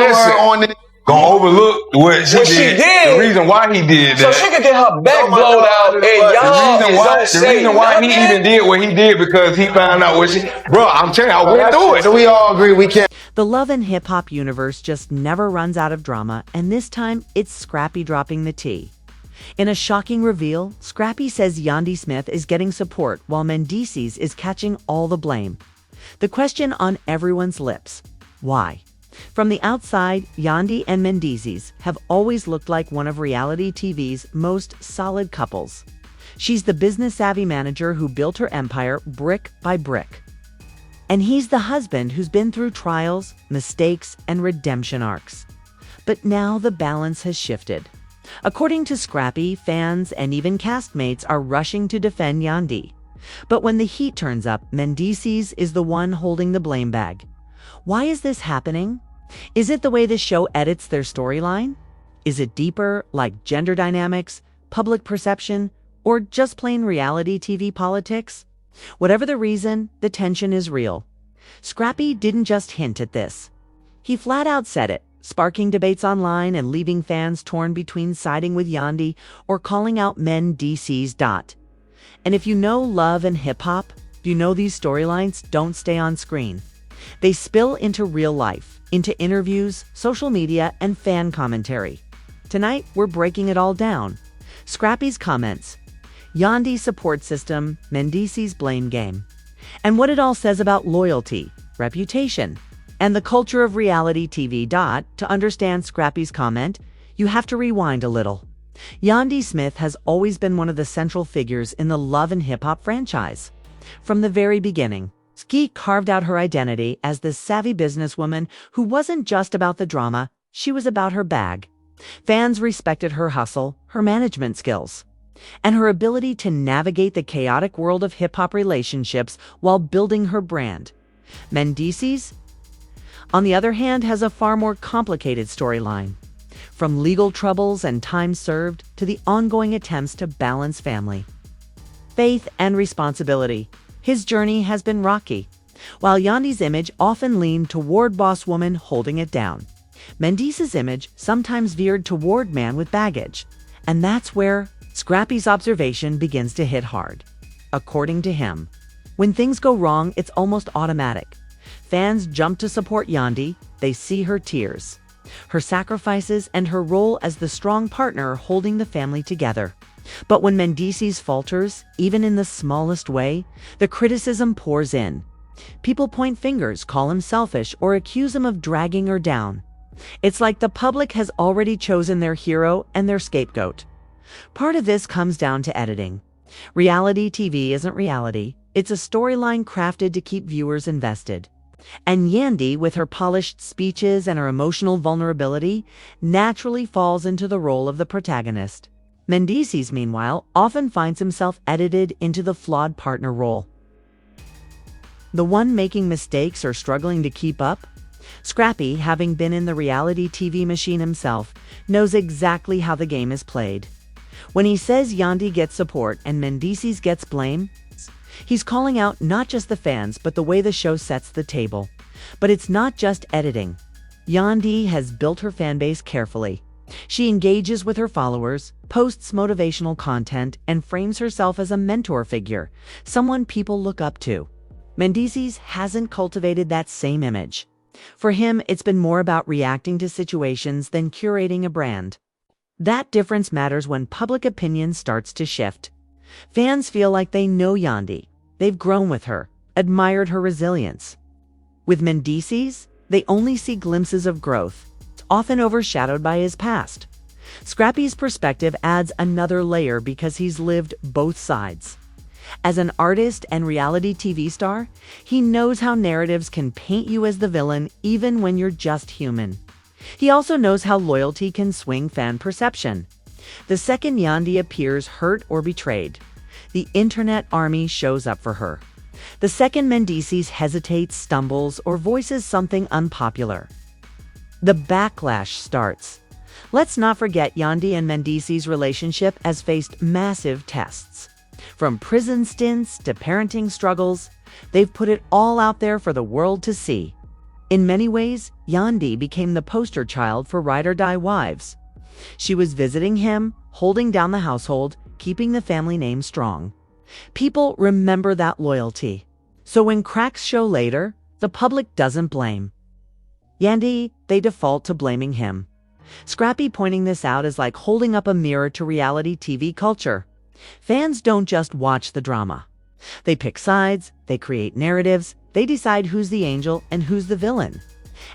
listen, on it. Gonna overlook what she did. The reason why he did that. So she could get her back blown out, and y'all the reason why he even did what he did because he found out what she. Bro, I'm telling you, I went through it. So we all agree we can't. The love and hip-hop universe just never runs out of drama, and this time it's Scrappy dropping the tea. In a shocking reveal, Scrappy says Yandy Smith is getting support while Mendeecees is catching all the blame. The question on everyone's lips: why? From the outside, Yandy and Mendeecees have always looked like one of reality TV's most solid couples. She's the business-savvy manager who built her empire brick by brick. And he's the husband who's been through trials, mistakes, and redemption arcs. But now the balance has shifted. According to Scrappy, fans and even castmates are rushing to defend Yandy. But when the heat turns up, Mendeecees is the one holding the blame bag. Why is this happening? Is it the way the show edits their storyline? Is it deeper, like gender dynamics, public perception, or just plain reality TV politics? Whatever the reason, the tension is real. Scrappy didn't just hint at this. He flat out said it, sparking debates online and leaving fans torn between siding with Yandy or calling out Mendeecees. And if you know love and hip-hop, you know these storylines don't stay on screen. They spill into real life, into interviews, social media, and fan commentary. Tonight, we're breaking it all down. Scrappy's comments, Yandy's support system, Mendeecees' blame game, and what it all says about loyalty, reputation, and the culture of reality TV. To understand Scrappy's comment, you have to rewind a little. Yandy Smith has always been one of the central figures in the Love and Hip Hop franchise. From the very beginning, Ski carved out her identity as this savvy businesswoman who wasn't just about the drama, she was about her bag. Fans respected her hustle, her management skills, and her ability to navigate the chaotic world of hip-hop relationships while building her brand. Mendeecees, on the other hand, has a far more complicated storyline. From legal troubles and time served to the ongoing attempts to balance family, faith, and responsibility, his journey has been rocky. While Yandy's image often leaned toward boss woman holding it down, Mendeecees' image sometimes veered toward man with baggage. And that's where Scrappy's observation begins to hit hard. According to him, when things go wrong, it's almost automatic. Fans jump to support Yandy, they see her tears, her sacrifices, and her role as the strong partner holding the family together. But when Mendeecees falters, even in the smallest way, the criticism pours in. People point fingers, call him selfish, or accuse him of dragging her down. It's like the public has already chosen their hero and their scapegoat. Part of this comes down to editing. Reality TV isn't reality. It's a storyline crafted to keep viewers invested. And Yandy, with her polished speeches and her emotional vulnerability, naturally falls into the role of the protagonist. Mendeecees, meanwhile, often finds himself edited into the flawed partner role, the one making mistakes or struggling to keep up. Scrappy, having been in the reality TV machine himself, knows exactly how the game is played. When he says Yandy gets support and Mendeecees gets blame, he's calling out not just the fans but the way the show sets the table. But it's not just editing. Yandy has built her fanbase carefully. She engages with her followers, posts motivational content, and frames herself as a mentor figure, someone people look up to. Mendeecees hasn't cultivated that same image. For him, it's been more about reacting to situations than curating a brand. That difference matters when public opinion starts to shift. Fans feel like they know Yandy. They've grown with her, admired her resilience. With Mendeecees, they only see glimpses of growth, often overshadowed by his past. Scrappy's perspective adds another layer because he's lived both sides. As an artist and reality TV star, he knows how narratives can paint you as the villain even when you're just human. He also knows how loyalty can swing fan perception. The second Yandy appears hurt or betrayed, the internet army shows up for her. The second Mendeecees hesitates, stumbles, or voices something unpopular, the backlash starts. Let's not forget Yandy and Mendeecees' relationship has faced massive tests. From prison stints to parenting struggles, they've put it all out there for the world to see. In many ways, Yandy became the poster child for ride-or-die wives. She was visiting him, holding down the household, keeping the family name strong. People remember that loyalty. So when cracks show later, the public doesn't blame Yandy, they default to blaming him. Scrappy pointing this out is like holding up a mirror to reality TV culture. Fans don't just watch the drama. They pick sides, they create narratives, they decide who's the angel and who's the villain.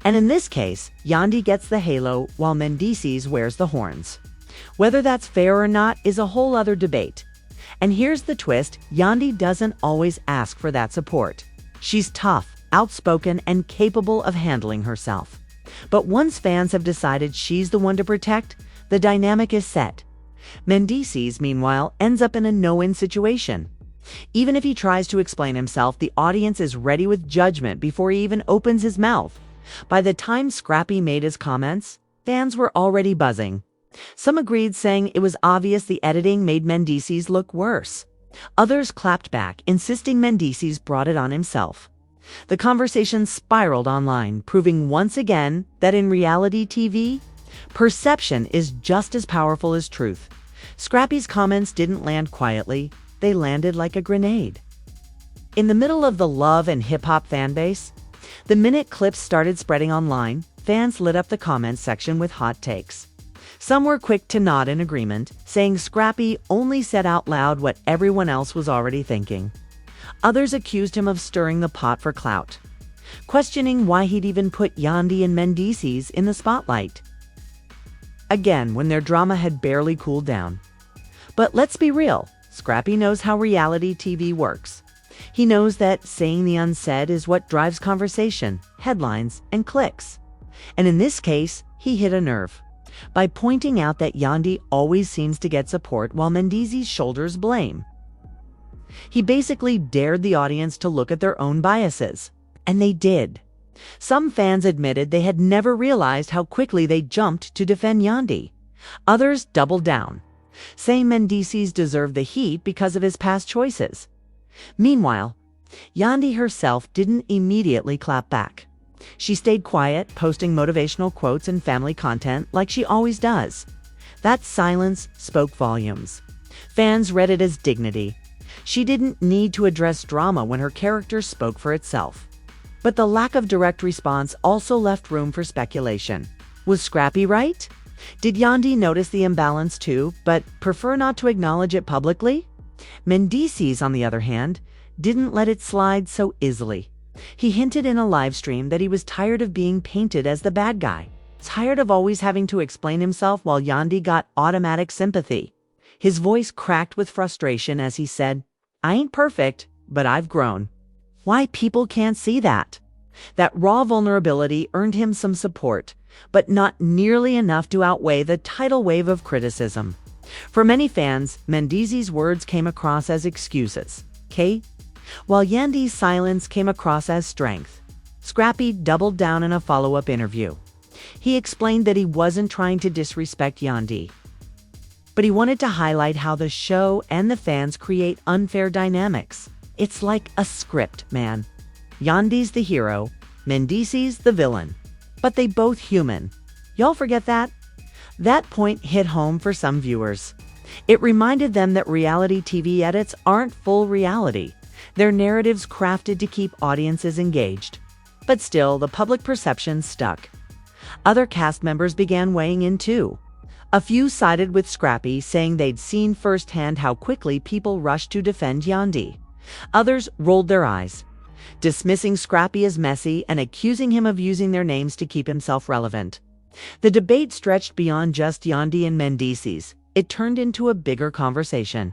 And in this case, Yandy gets the halo while Mendeecees wears the horns. Whether that's fair or not is a whole other debate. And here's the twist, Yandy doesn't always ask for that support. She's tough, outspoken, and capable of handling herself. But once fans have decided she's the one to protect, the dynamic is set. Mendeecees, meanwhile, ends up in a no-win situation. Even if he tries to explain himself, the audience is ready with judgment before he even opens his mouth. By the time Scrappy made his comments, fans were already buzzing. Some agreed, saying it was obvious the editing made Mendeecees look worse. Others clapped back, insisting Mendeecees brought it on himself. The conversation spiraled online, proving once again that in reality TV, perception is just as powerful as truth. Scrappy's comments didn't land quietly, they landed like a grenade. In the middle of the love and hip-hop fanbase, the minute clips started spreading online, fans lit up the comments section with hot takes. Some were quick to nod in agreement, saying Scrappy only said out loud what everyone else was already thinking. Others accused him of stirring the pot for clout, questioning why he'd even put Yandy and Mendeecees in the spotlight. Again, when their drama had barely cooled down. But let's be real, Scrappy knows how reality TV works. He knows that saying the unsaid is what drives conversation, headlines, and clicks. And in this case, he hit a nerve by pointing out that Yandy always seems to get support while Mendeecees shoulders blame. He basically dared the audience to look at their own biases. And they did. Some fans admitted they had never realized how quickly they jumped to defend Yandy. Others doubled down, saying Mendeecees deserved the heat because of his past choices. Meanwhile, Yandy herself didn't immediately clap back. She stayed quiet, posting motivational quotes and family content like she always does. That silence spoke volumes. Fans read it as dignity. She didn't need to address drama when her character spoke for itself. But the lack of direct response also left room for speculation. Was Scrappy right? Did Yandy notice the imbalance too, but prefer not to acknowledge it publicly? Mendeecees, on the other hand, didn't let it slide so easily. He hinted in a live stream that he was tired of being painted as the bad guy, tired of always having to explain himself while Yandy got automatic sympathy. His voice cracked with frustration as he said, "I ain't perfect, but I've grown." Why people can't see that? That raw vulnerability earned him some support, but not nearly enough to outweigh the tidal wave of criticism. For many fans, Mendeecees' words came across as excuses, while Yandy's silence came across as strength. Scrappy doubled down in a follow-up interview. He explained that he wasn't trying to disrespect Yandy, but he wanted to highlight how the show and the fans create unfair dynamics. It's like a script, man. Yandy's the hero, Mendeecees the villain. But they both human. Y'all forget that? That point hit home for some viewers. It reminded them that reality TV edits aren't full reality. They're narratives crafted to keep audiences engaged. But still, the public perception stuck. Other cast members began weighing in too. A few sided with Scrappy, saying they'd seen firsthand how quickly people rushed to defend Yandy. Others rolled their eyes, dismissing Scrappy as messy and accusing him of using their names to keep himself relevant. The debate stretched beyond just Yandy and Mendeecees. It turned into a bigger conversation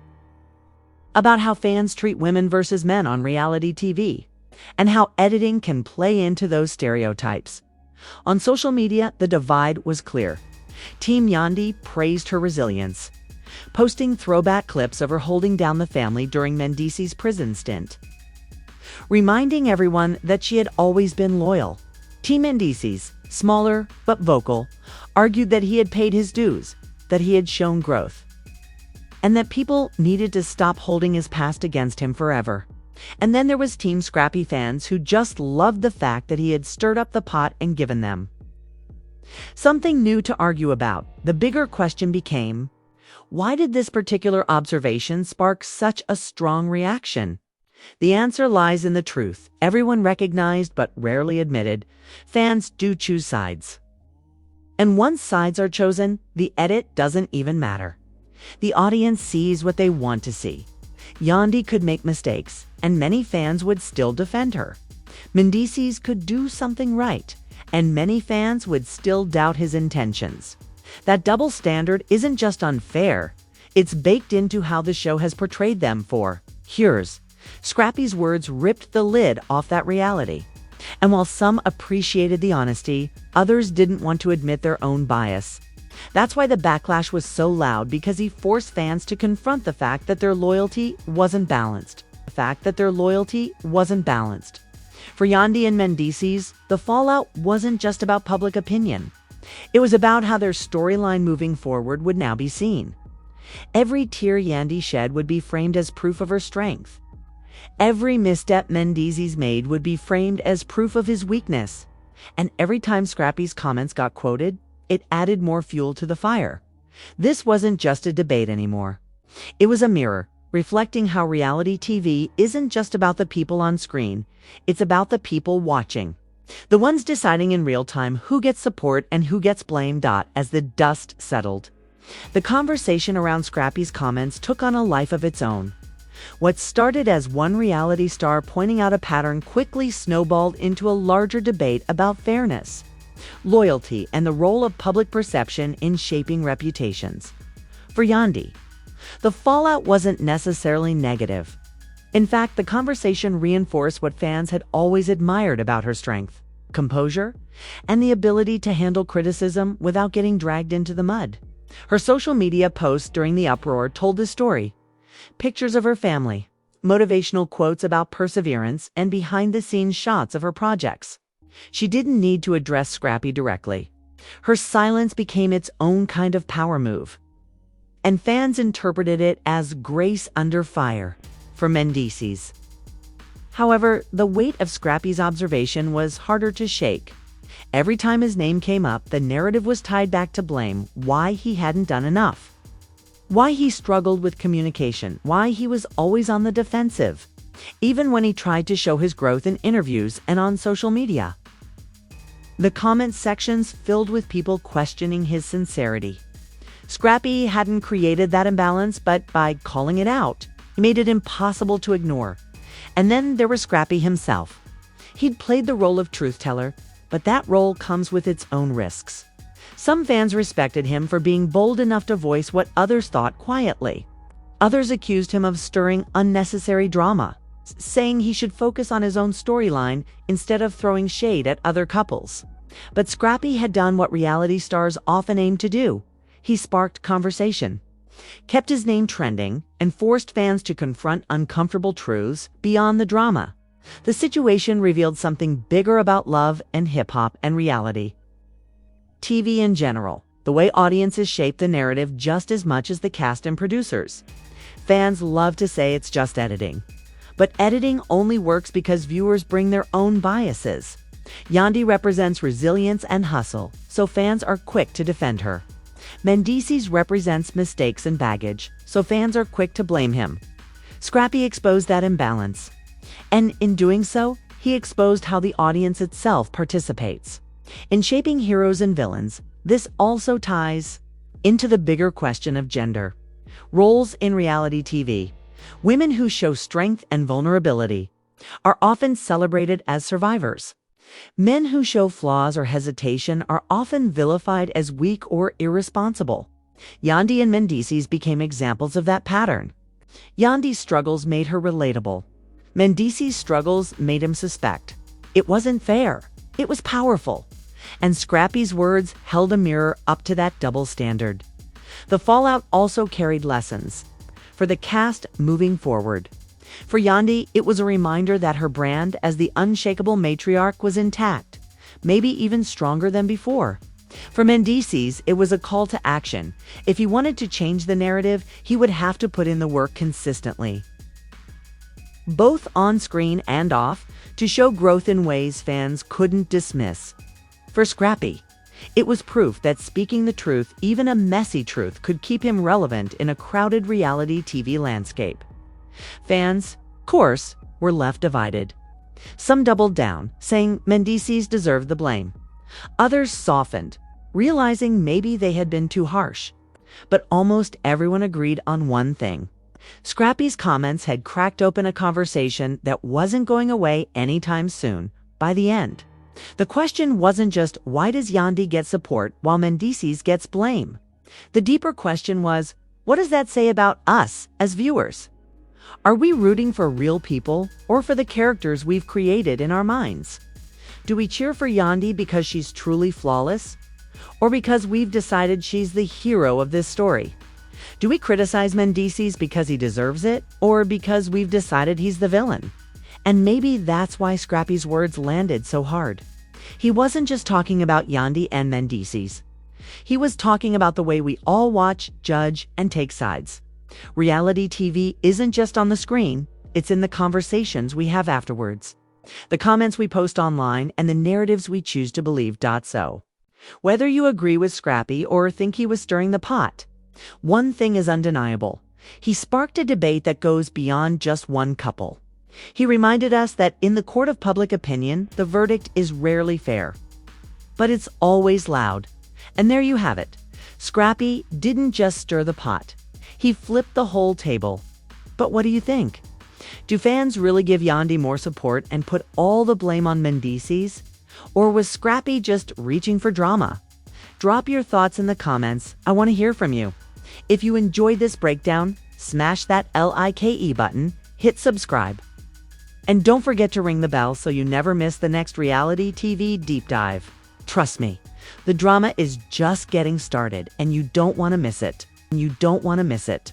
about how fans treat women versus men on reality TV, and how editing can play into those stereotypes. On social media, the divide was clear. Team Yandy praised her resilience, posting throwback clips of her holding down the family during Mendeecees' prison stint, reminding everyone that she had always been loyal. Team Mendeecees, smaller but vocal, argued that he had paid his dues, that he had shown growth, and that people needed to stop holding his past against him forever. And then there was Team Scrappy fans who just loved the fact that he had stirred up the pot and given them something new to argue about. The bigger question became, why did this particular observation spark such a strong reaction? The answer lies in the truth. Everyone recognized but rarely admitted. Fans do choose sides. And once sides are chosen, the edit doesn't even matter. The audience sees what they want to see. Yandy could make mistakes, and many fans would still defend her. Mendeecees could do something right, and many fans would still doubt his intentions. That double standard isn't just unfair, it's baked into how the show has portrayed them for years. Scrappy's words ripped the lid off that reality. And while some appreciated the honesty, others didn't want to admit their own bias. That's why the backlash was so loud, because he forced fans to confront the fact that their loyalty wasn't balanced. For Yandy and Mendeecees, the fallout wasn't just about public opinion. It was about how their storyline moving forward would now be seen. Every tear Yandy shed would be framed as proof of her strength. Every misstep Mendeecees made would be framed as proof of his weakness. And every time Scrappy's comments got quoted, it added more fuel to the fire. This wasn't just a debate anymore. It was a mirror, reflecting how reality TV isn't just about the people on screen, it's about the people watching. The ones deciding in real time who gets support and who gets blamed. As the dust settled, the conversation around Scrappy's comments took on a life of its own. What started as one reality star pointing out a pattern quickly snowballed into a larger debate about fairness, loyalty, and the role of public perception in shaping reputations. For Yandy, the fallout wasn't necessarily negative. In fact, the conversation reinforced what fans had always admired about her strength, composure, and the ability to handle criticism without getting dragged into the mud. Her social media posts during the uproar told the story. Pictures of her family, motivational quotes about perseverance, and behind-the-scenes shots of her projects. She didn't need to address Scrappy directly. Her silence became its own kind of power move. And fans interpreted it as grace under fire for Mendeecees. However, the weight of Scrappy's observation was harder to shake. Every time his name came up, the narrative was tied back to blame, why he hadn't done enough, why he struggled with communication, why he was always on the defensive, even when he tried to show his growth in interviews and on social media. The comment sections filled with people questioning his sincerity. Scrappy hadn't created that imbalance, but by calling it out, he made it impossible to ignore. And then there was Scrappy himself. He'd played the role of truth teller, but that role comes with its own risks. Some fans respected him for being bold enough to voice what others thought quietly. Others accused him of stirring unnecessary drama, saying he should focus on his own storyline instead of throwing shade at other couples. But Scrappy had done what reality stars often aim to do. He sparked conversation, kept his name trending, and forced fans to confront uncomfortable truths beyond the drama. The situation revealed something bigger about love and hip-hop and reality TV in general, the way audiences shape the narrative just as much as the cast and producers. Fans love to say it's just editing, but editing only works because viewers bring their own biases. Yandy represents resilience and hustle, so fans are quick to defend her. Mendeecees represents mistakes and baggage, so fans are quick to blame him. Scrappy exposed that imbalance. And in doing so, he exposed how the audience itself participates. In shaping heroes and villains, this also ties into the bigger question of gender. Roles in reality TV. Women who show strength and vulnerability are often celebrated as survivors. Men who show flaws or hesitation are often vilified as weak or irresponsible. Yandy and Mendeecees became examples of that pattern. Yandy's struggles made her relatable. Mendeecees' struggles made him suspect. It wasn't fair. It was powerful. And Scrappy's words held a mirror up to that double standard. The fallout also carried lessons for the cast moving forward. For Yandy, it was a reminder that her brand as the unshakable matriarch was intact, maybe even stronger than before. For Mendeecees, it was a call to action. If he wanted to change the narrative, he would have to put in the work consistently. both on screen and off, to show growth in ways fans couldn't dismiss. For Scrappy, it was proof that speaking the truth, even a messy truth, could keep him relevant in a crowded reality TV landscape. Fans, of course, were left divided. Some doubled down, saying Mendeecees deserved the blame. Others softened, realizing maybe they had been too harsh. But almost everyone agreed on one thing. Scrappy's comments had cracked open a conversation that wasn't going away anytime soon. By the end, the question wasn't just why does Yandy get support while Mendeecees gets blame? The deeper question was, what does that say about us as viewers? Are we rooting for real people or for the characters we've created in our minds? Do we cheer for Yandy because she's truly flawless? Or because we've decided she's the hero of this story? Do we criticize Mendeecees because he deserves it, or because we've decided he's the villain? And maybe that's why Scrappy's words landed so hard. He wasn't just talking about Yandy and Mendeecees. He was talking about the way we all watch, judge, and take sides. Reality TV isn't just on the screen, it's in the conversations we have afterwards, the comments we post online, and the narratives we choose to believe. So, whether you agree with Scrappy or think he was stirring the pot, one thing is undeniable. He sparked a debate that goes beyond just one couple. He reminded us that in the court of public opinion, the verdict is rarely fair. But it's always loud. And there you have it. Scrappy didn't just stir the pot. He flipped the whole table. But what do you think? Do fans really give Yandy more support and put all the blame on Mendeecees? Or was Scrappy just reaching for drama? Drop your thoughts in the comments. I want to hear from you. If you enjoyed this breakdown, smash that like button, hit subscribe. And don't forget to ring the bell so you never miss the next reality TV deep dive. Trust me, the drama is just getting started and you don't want to miss it. You don't want to miss it.